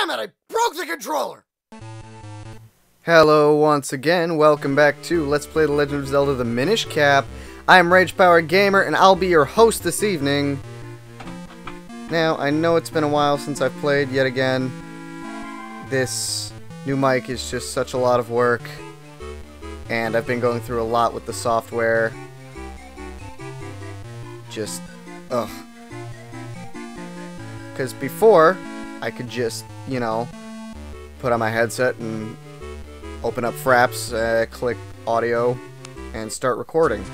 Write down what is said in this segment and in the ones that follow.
Damn it, I broke the controller! Hello once again, welcome back to Let's Play The Legend of Zelda The Minish Cap. I'm Rage Power Gamer, and I'll be your host this evening. Now, I know it's been a while since I've played yet again. This new mic is just such a lot of work, and I've been going through a lot with the software. Just, ugh. Because before, I could just, you know, put on my headset and open up Fraps, click audio, and start recording.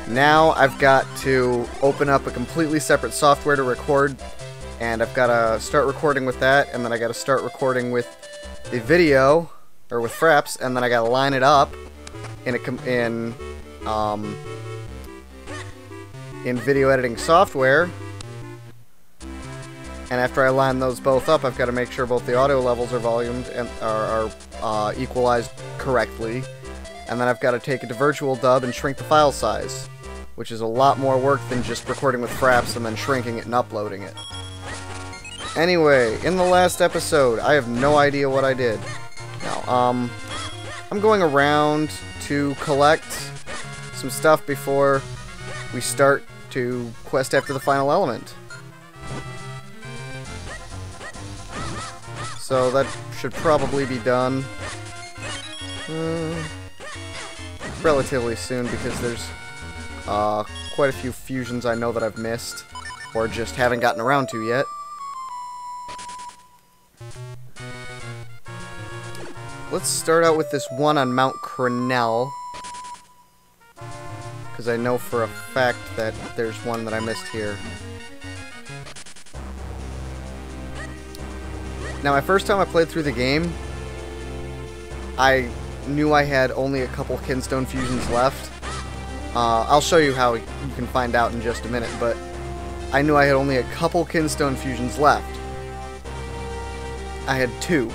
Now I've got to open up a completely separate software to record, and I've got to start recording with that, and then I got to start recording with the video, or with Fraps, and then I got to line it up in video editing software. And after I line those both up, I've got to make sure both the audio levels are volumed and are equalized correctly. And then I've got to take it to Virtual Dub and shrink the file size, which is a lot more work than just recording with Fraps and then shrinking it and uploading it. Anyway, in the last episode, I have no idea what I did. Now, I'm going around to collect some stuff before we start to quest after the final element. So that should probably be done relatively soon, because there's quite a few fusions I know that I've missed, or just haven't gotten around to yet. Let's start out with this one on Mount Crenel, because I know for a fact that there's one that I missed here. Now, my first time I played through the game, I knew I had only a couple Kinstone fusions left. I'll show you how you can find out in just a minute, but I knew I had only a couple Kinstone fusions left. I had 2.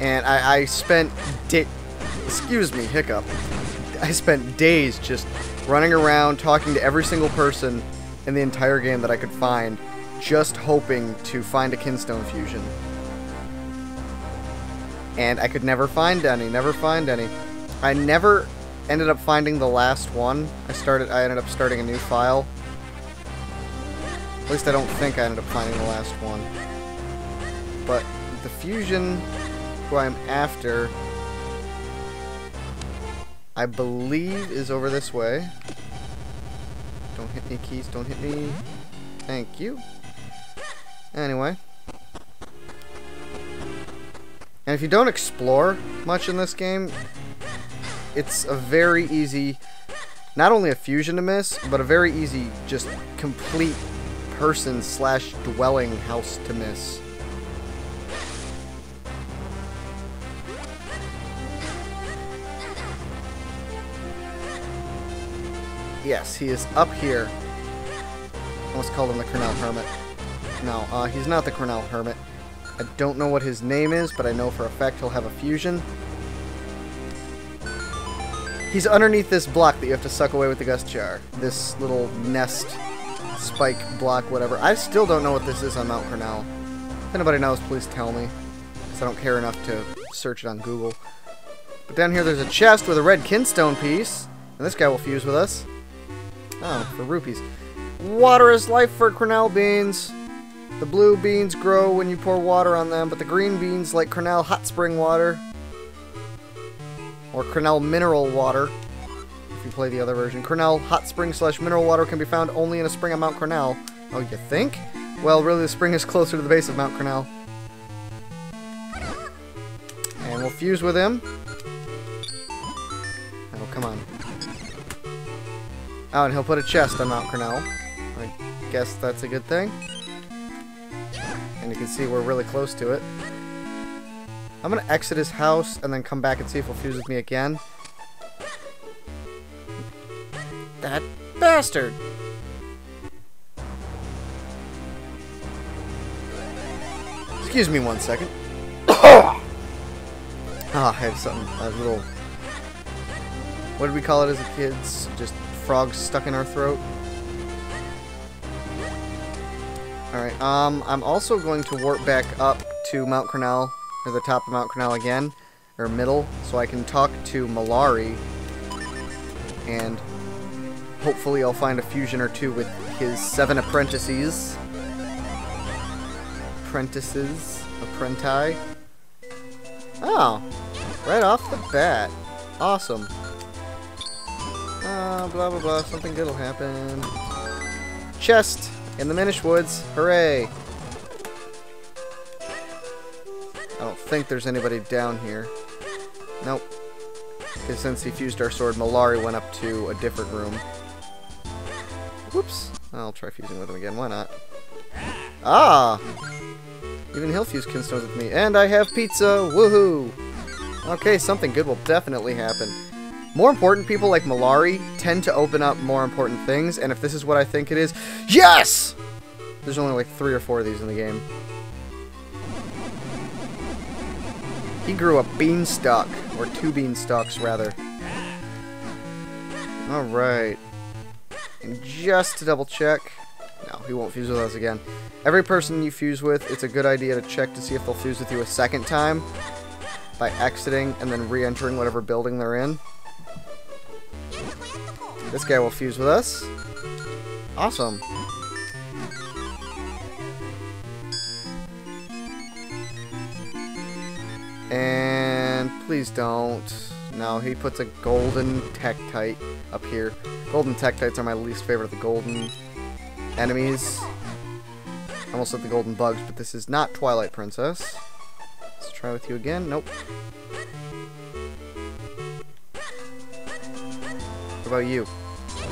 And I spent excuse me, hiccup. I spent days just running around talking to every single person in the entire game that I could find, just hoping to find a Kinstone fusion. And I could never find any, I never ended up finding the last one. I ended up starting a new file. At least I don't think I ended up finding the last one. But the fusion who I'm after, I believe, is over this way. Don't hit me, keys, don't hit me. Thank you. Anyway. And if you don't explore much in this game, it's a very easy, not only a fusion to miss, but a very easy, just complete person/dwelling house to miss. Yes, he is up here. I almost called him the Crenel Hermit. No, he's not the Crenel Hermit. I don't know what his name is, but I know for a fact he'll have a fusion. He's underneath this block that you have to suck away with the Gust Jar. This little nest, spike block, whatever. I still don't know what this is on Mount Crenel. If anybody knows, please tell me, because I don't care enough to search it on Google. But down here there's a chest with a red Kinstone piece, and this guy will fuse with us. Oh, for rupees. Water is life for Crenel beans. The blue beans grow when you pour water on them, but the green beans, like Crenel hot spring water, or Crenel mineral water, if you play the other version. Crenel hot spring/mineral water can be found only in a spring on Mount Crenel. Oh, you think? Well, really, the spring is closer to the base of Mount Crenel. And we'll fuse with him. Oh, come on. Oh, and he'll put a chest on Mount Crenel. I guess that's a good thing. And you can see we're really close to it. I'm gonna exit his house and then come back and see if he'll fuse with me again. That bastard! Excuse me 1 second. I have something, a little... What did we call it as a kids? Just frogs stuck in our throat? Alright, I'm also going to warp back up to Mount Crenel, or the top of Mount Crenel again, or middle, so I can talk to Malari, and hopefully I'll find a fusion or two with his 7 apprentices. Apprenti. Oh, right off the bat. Awesome. Blah blah blah, something good will happen. Chest! In the Minish Woods. Hooray! I don't think there's anybody down here. Nope. Because since he fused our sword, Malari went up to a different room. Whoops. I'll try fusing with him again. Why not? Ah! Even he'll fuse kinstones with me. And I have pizza! Woohoo! Okay, something good will definitely happen. More important people like Malari tend to open up more important things, and if this is what I think it is, yes! There's only like 3 or 4 of these in the game. He grew a beanstalk, or 2 beanstalks rather. Alright. And just to double check, no, he won't fuse with us again. Every person you fuse with, it's a good idea to check to see if they'll fuse with you a second time by exiting and then re-entering whatever building they're in. This guy will fuse with us. Awesome. And please don't. No, he puts a golden Tektite up here. Golden Tektites are my least favorite of the golden enemies. I almost said the golden bugs, but this is not Twilight Princess. Let's try with you again. Nope. What about you?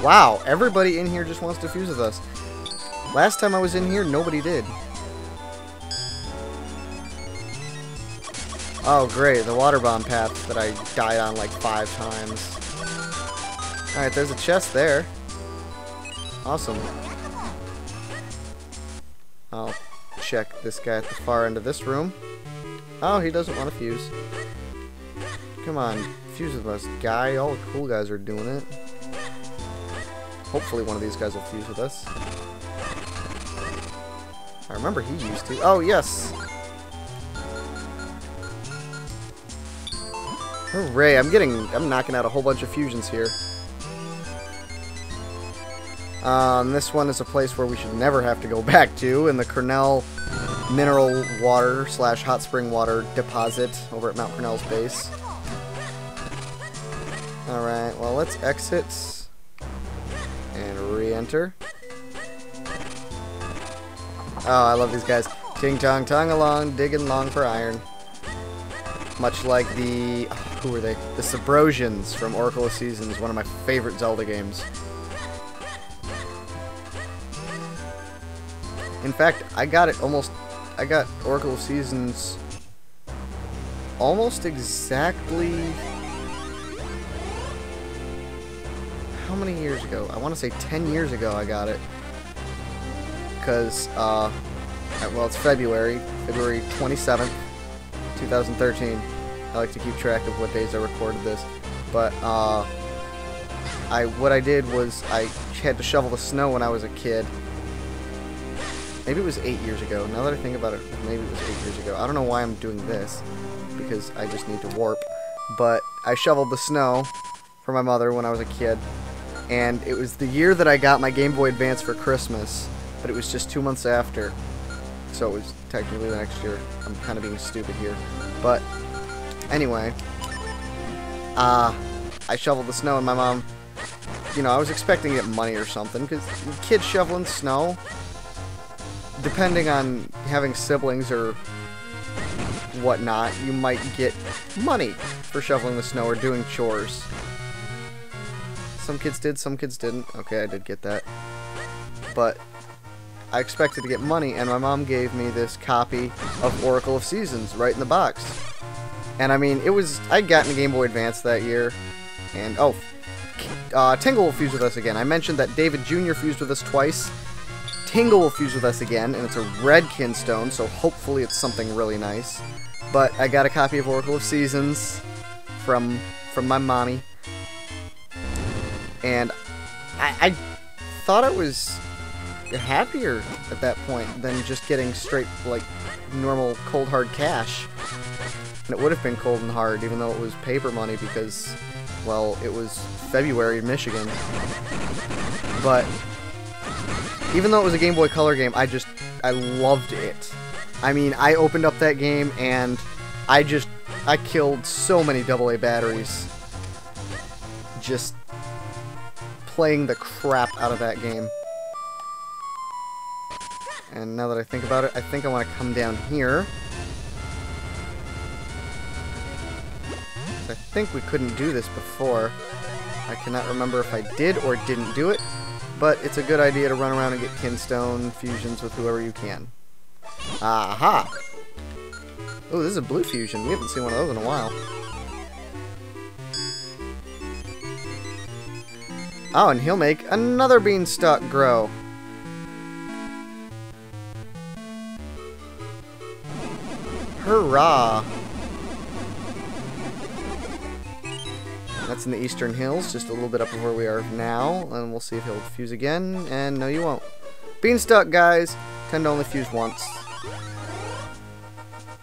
Wow, everybody in here just wants to fuse with us. Last time I was in here, nobody did. Oh, great, the water bomb path that I died on like 5 times. Alright, there's a chest there. Awesome. I'll check this guy at the far end of this room. Oh, he doesn't want to fuse. Come on, fuse with us, guy. All the cool guys are doing it. Hopefully one of these guys will fuse with us. I remember he used to. Oh, yes! Hooray, I'm knocking out a whole bunch of fusions here. This one is a place where we should never have to go back to, in the Crenel mineral water / hot spring water deposit over at Mount Crenel's base. Alright, well, let's exit and re-enter. Oh, I love these guys. Ting-tong, tong along, digging long for iron. Much like the... who were they? The Subrosians from Oracle of Seasons, one of my favorite Zelda games. In fact, I got Oracle of Seasons almost exactly... how many years ago? I want to say 10 years ago I got it. Because, well, it's February 27th, 2013. I like to keep track of what days I recorded this. But, what I did was I had to shovel the snow when I was a kid. Maybe it was 8 years ago. Now that I think about it, maybe it was 8 years ago. I don't know why I'm doing this, because I just need to warp. But I shoveled the snow for my mother when I was a kid. And it was the year that I got my Game Boy Advance for Christmas, but it was just 2 months after. So it was technically the next year. I'm kind of being stupid here. But anyway, I shoveled the snow and my mom, you know, I was expecting to get money or something, because kids shoveling snow, depending on having siblings or whatnot, you might get money for shoveling the snow or doing chores. Some kids did, some kids didn't. Okay, I did get that. But I expected to get money, and my mom gave me this copy of Oracle of Seasons right in the box. And I mean, it was... I'd gotten a Game Boy Advance that year, and... oh, Tingle will fuse with us again. I mentioned that David Jr. fused with us twice. Tingle will fuse with us again, and it's a red kinstone, so hopefully it's something really nice. But I got a copy of Oracle of Seasons from my mommy. And I thought it was happier at that point than just getting straight, like, normal cold hard cash. And it would have been cold and hard, even though it was paper money because, well, it was February in Michigan. But even though it was a Game Boy Color game, I loved it. I mean, I opened up that game and I killed so many AA batteries just playing the crap out of that game. And now that I think about it, I think I want to come down here. I think we couldn't do this before. I cannot remember if I did or didn't do it, but it's a good idea to run around and get kinstone fusions with whoever you can. Aha! Oh, this is a blue fusion. We haven't seen one of those in a while. Oh, and he'll make another beanstalk grow. Hurrah! That's in the Eastern Hills, just a little bit up of where we are now, and we'll see if he'll fuse again, and no you won't. Beanstalk guys tend to only fuse once.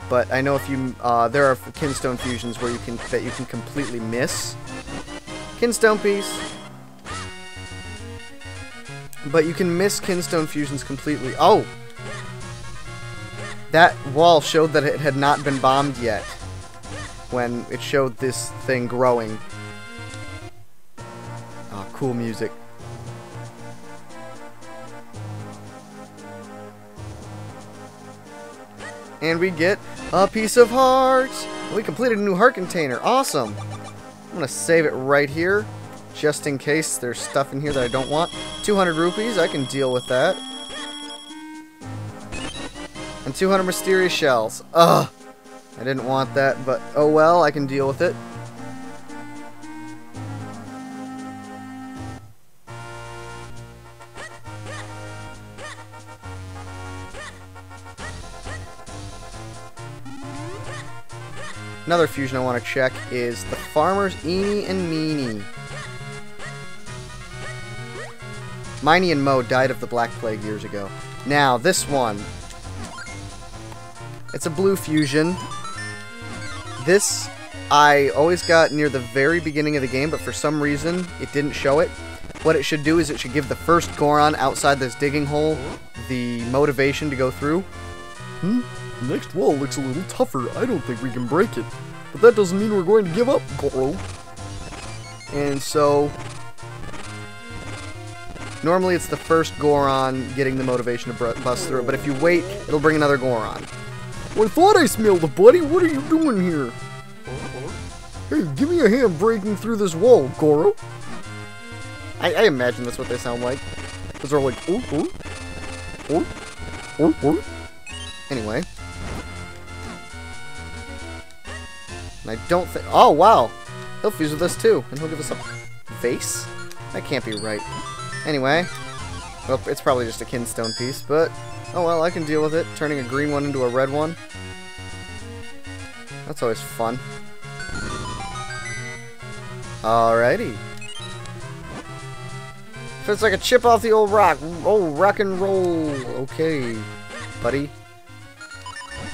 But I know if you, there are kinstone fusions where you can completely miss. Kinstone piece. But you can miss kinstone fusions completely. Oh! That wall showed that it had not been bombed yet when it showed this thing growing. Oh, cool music. And we get a piece of heart! We completed a new heart container. Awesome! I'm gonna save it right here, just in case there's stuff in here that I don't want. 200 rupees, I can deal with that. And 200 mysterious shells. Ugh! I didn't want that, but oh well, I can deal with it. Another fusion I want to check is the farmers Eeny and Meeny. Miney and Mo died of the Black Plague years ago. Now, this one. It's a blue fusion. This, I always got near the very beginning of the game, but for some reason, it didn't show it. What it should do is it should give the first Goron outside this digging hole the motivation to go through. The next wall looks a little tougher. I don't think we can break it. But that doesn't mean we're going to give up, Goro. And so, normally it's the first Goron getting the motivation to bust through it, but if you wait, it'll bring another Goron. Well, I thought I smelled a buddy. What are you doing here? Hey, give me a hand breaking through this wall, Goro. I imagine that's what they sound like. Because they're like, ooh, ooh, ooh, ooh. Anyway. And I don't think... Oh, wow! He'll fuse with us, too. And he'll give us a vase? That can't be right. Anyway. Well, it's probably just a kinstone piece, but... Oh, well, I can deal with it. Turning a green one into a red one. That's always fun. Alrighty. Feels like a chip off the old rock. Oh, rock and roll. Okay, buddy.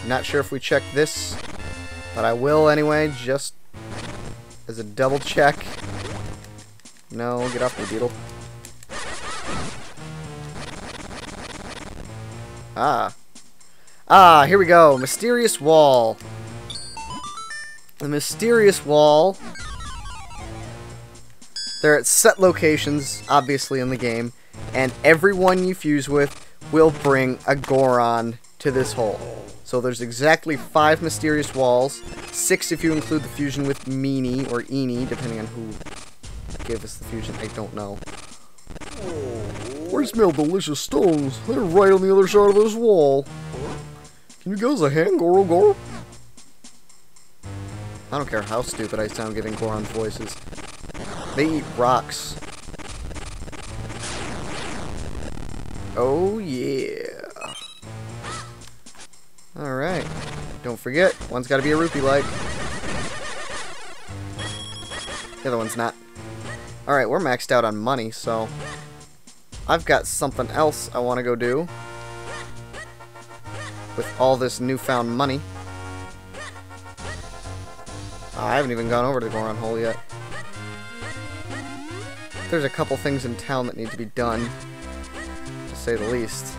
Not sure if we check this, but I will anyway, just as a double check. No, get off me, beetle. Ah, here we go. Mysterious wall. The mysterious wall. They're at set locations, obviously, in the game, and everyone you fuse with will bring a Goron to this hole. So there's exactly 5 mysterious walls, 6 if you include the fusion with Meeny or Eeny, depending on who gave us the fusion. I don't know. I smell delicious stones. They're right on the other side of this wall. Can you give us a hand, Goro Goro? I don't care how stupid I sound giving Goron's voices. They eat rocks. Oh yeah. Alright. Don't forget, one's gotta be a rupee like. The other one's not. Alright, we're maxed out on money, so I've got something else I want to go do with all this newfound money. I haven't even gone over to Goron Hole yet. There's a couple things in town that need to be done, to say the least.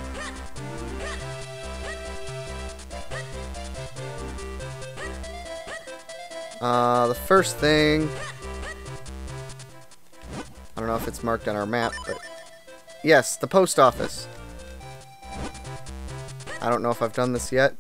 The first thing... I don't know if it's marked on our map, but... Yes, the post office. I don't know if I've done this yet.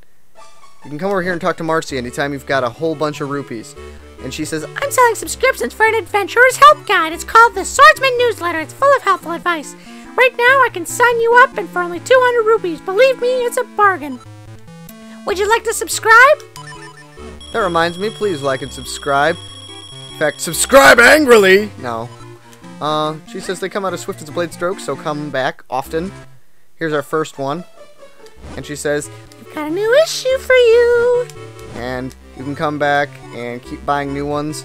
You can come over here and talk to Marcy anytime you've got a whole bunch of rupees. And she says, I'm selling subscriptions for an adventurer's help guide. It's called the Swordsman newsletter. It's full of helpful advice. Right now, I can sign you up, and for only 200 rupees. Believe me, it's a bargain. Would you like to subscribe? That reminds me, please like and subscribe. In fact, subscribe angrily! No. She says they come out as swift as a blade stroke, so come back often. Here's our first one. And she says, We've got a new issue for you. And you can come back and keep buying new ones.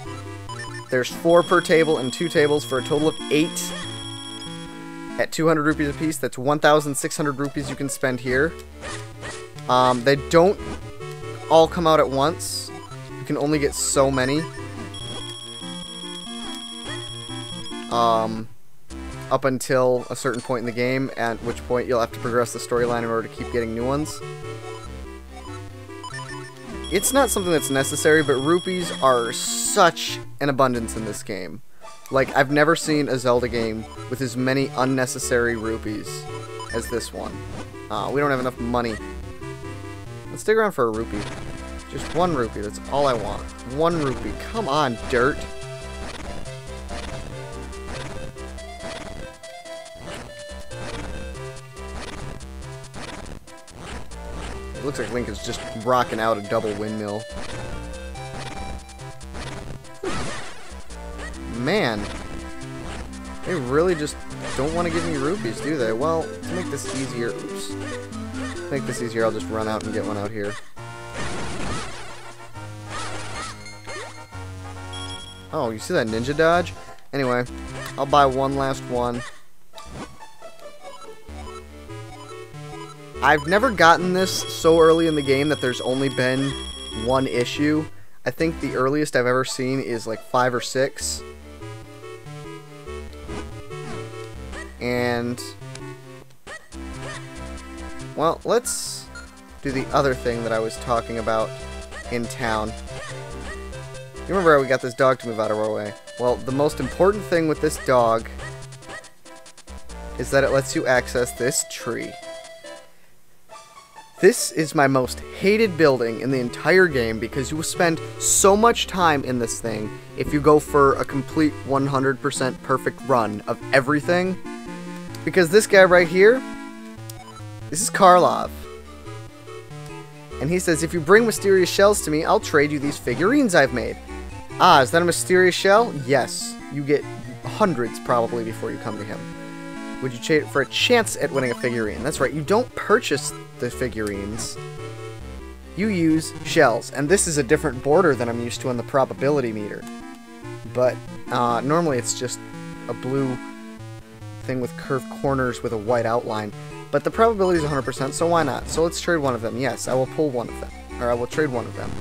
There's 4 per table and 2 tables for a total of 8. At 200 rupees a piece, that's 1,600 rupees you can spend here. They don't all come out at once. You can only get so many. Up until a certain point in the game, at which point you'll have to progress the storyline in order to keep getting new ones. It's not something that's necessary, but rupees are such an abundance in this game. Like, I've never seen a Zelda game with as many unnecessary rupees as this one. We don't have enough money. Let's dig around for a rupee. Just 1 rupee, that's all I want. 1 rupee. Come on, dirt. It looks like Link is just rocking out a double windmill. Man. They really just don't want to give me rupees, do they? Well, to make this easier... Oops. To make this easier, I'll just run out and get one out here. Oh, you see that ninja dodge? Anyway, I'll buy one last one. I've never gotten this so early in the game that there's only been 1 issue. I think the earliest I've ever seen is like 5 or 6. And... well, let's do the other thing that I was talking about in town. You remember how we got this dog to move out of our way? Well, the most important thing with this dog is that it lets you access this tree. This is my most hated building in the entire game because you will spend so much time in this thing if you go for a complete 100% perfect run of everything. Because this guy right here, this is Karlov. And he says, if you bring mysterious shells to me, I'll trade you these figurines I've made. Ah, is that a mysterious shell? Yes. You get hundreds probably before you come to him. Would you trade it for a chance at winning a figurine? That's right, you don't purchase the figurines. You use shells, and this is a different border than I'm used to on the probability meter. But normally it's just a blue thing with curved corners with a white outline. But the probability is 100%, so why not? So let's trade one of them. Yes, I will pull one of them. Or I will trade one of them.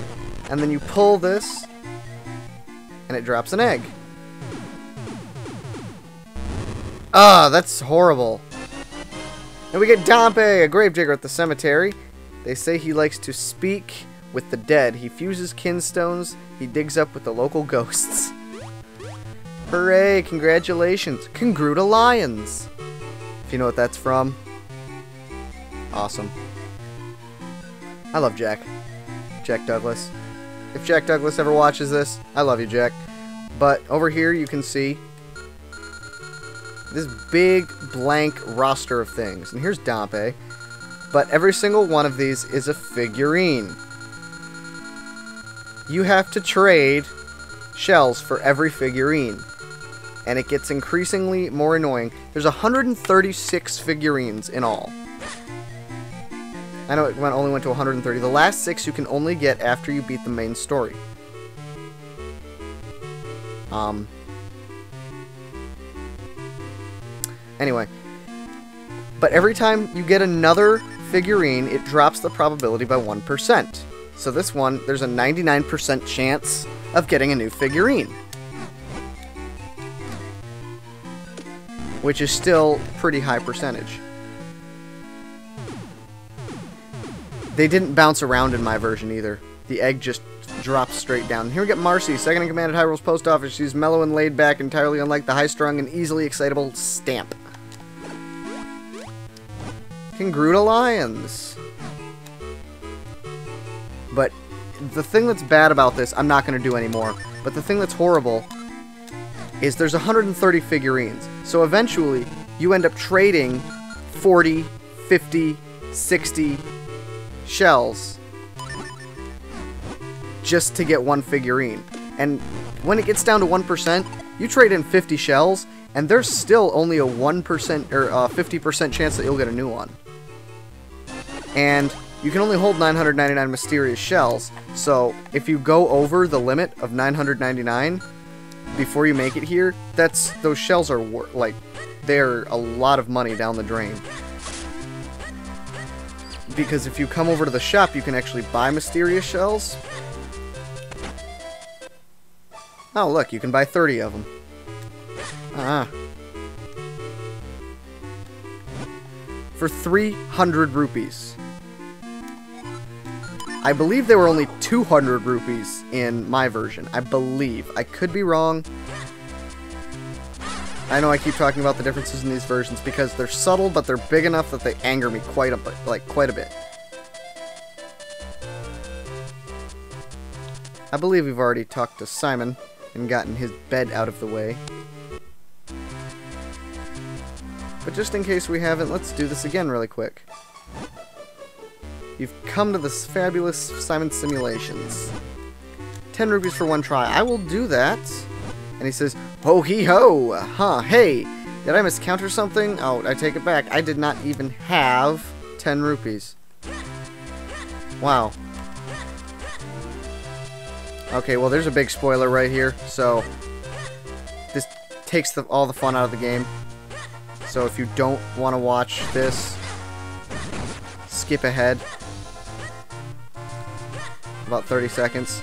And then you pull this, and it drops an egg. Ah, that's horrible. And we get Dompe, a gravedigger at the cemetery. They say he likes to speak with the dead. He fuses kinstones. He digs up with the local ghosts. Hooray, congratulations. Congruta Lions. If you know what that's from. Awesome. I love Jack. Jack Douglas. If Jack Douglas ever watches this, I love you, Jack. But over here you can see this big blank roster of things. And here's Dompe. But every single one of these is a figurine. You have to trade shells for every figurine. And it gets increasingly more annoying. There's 136 figurines in all. I know it only went to 130. The last 6 you can only get after you beat the main story. Anyway, But every time you get another figurine, it drops the probability by 1%. So this one, there's a 99% chance of getting a new figurine. Which is still pretty high percentage. They didn't bounce around in my version either. The egg just drops straight down. Here we get Marcy, second in command at Hyrule's post office. She's mellow and laid back, entirely unlike the high-strung and easily excitable Stamp. Congruta Lions. But the thing that's bad about this, I'm not going to do anymore. But the thing that's horrible is there's 130 figurines. So eventually, you end up trading 40, 50, 60 shells just to get one figurine. And when it gets down to 1%, you trade in 50 shells, and there's still only a 1% or 50% chance that you'll get a new one. And you can only hold 999 mysterious shells, so if you go over the limit of 999 before you make it here, those shells are like, they're a lot of money down the drain. Because if you come over to the shop, you can actually buy mysterious shells. Oh, look, you can buy 30 of them. For 300 rupees. I believe they were only 200 rupees in my version. I believe. I could be wrong. I know I keep talking about the differences in these versions because they're subtle, but they're big enough that they anger me quite a bit. I believe we've already talked to Simon and gotten his bed out of the way. But just in case we haven't, let's do this again really quick. You've come to this fabulous Simon Simulations. 10 rupees for one try. I will do that. And he says, ho hee ho! Huh, hey! Did I miscounter something? Oh, I take it back. I did not even have 10 rupees. Wow. Okay, well there's a big spoiler right here, so this takes all the fun out of the game. So if you don't want to watch this, skip ahead about 30 seconds.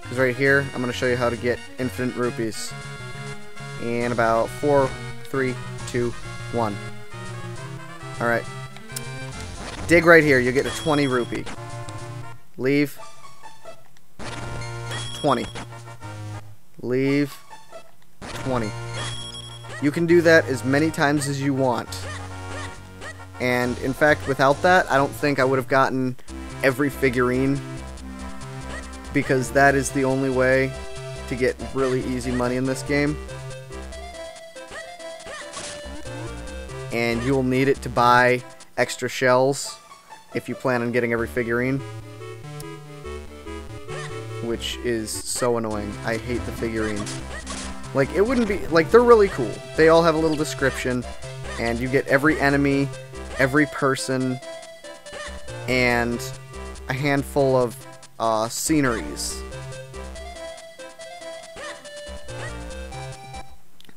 Because right here, I'm going to show you how to get infinite rupees. In about 4, 3, 2, 1. Alright. Dig right here, you get a 20 rupee. Leave. 20. Leave. 20. You can do that as many times as you want. And in fact, without that, I don't think I would have gotten every figurine, because that is the only way to get really easy money in this game. And you will need it to buy extra shells if you plan on getting every figurine, which is so annoying. I hate the figurines. Like, it wouldn't be... Like, they're really cool. They all have a little description, and you get every enemy, every person, and a handful of sceneries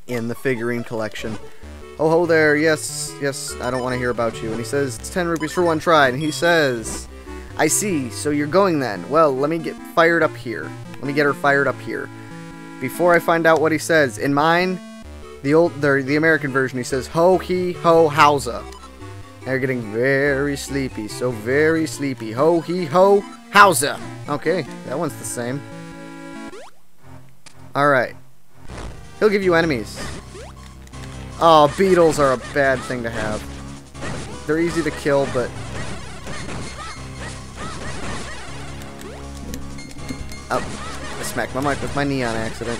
in the figurine collection. Oh ho there, yes, I don't want to hear about you. And he says, it's 10 rupees for one try. And he says, I see, so you're going then. Well, let me get fired up here. Let me get her fired up here. Before I find out what he says, in mine, the American version, he says, ho, he, ho, howza. They're getting very sleepy, so very sleepy. Ho, he, ho, howza. Okay, that one's the same. Alright. He'll give you enemies. Oh, beetles are a bad thing to have. They're easy to kill, but... Oh, I smacked my mic with my knee on accident.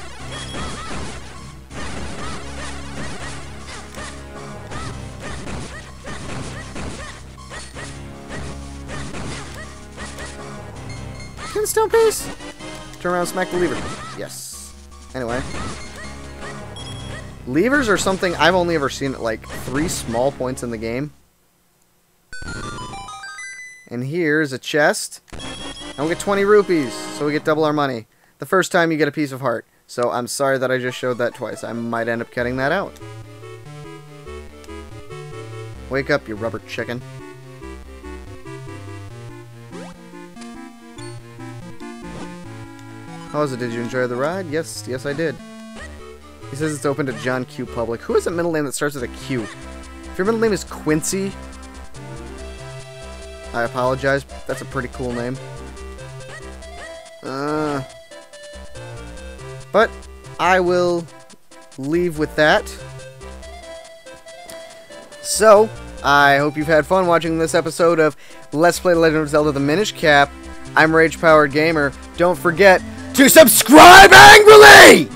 Stone piece? Turn around, smack the lever. Yes. Anyway. Levers are something I've only ever seen at like 3 small points in the game. And here's a chest. And we get 20 rupees, so we get double our money. The first time you get a piece of heart. So I'm sorry that I just showed that twice. I might end up cutting that out. Wake up, you rubber chicken. How was it? Did you enjoy the ride? Yes, yes I did. He says it's open to John Q. Public. Who has a middle name that starts with a Q? If your middle name is Quincy, I apologize. That's a pretty cool name. But I will leave with that. So, I hope you've had fun watching this episode of Let's Play The Legend of Zelda the Minish Cap. I'm Rage Powered Gamer. Don't forget to subscribe angrily!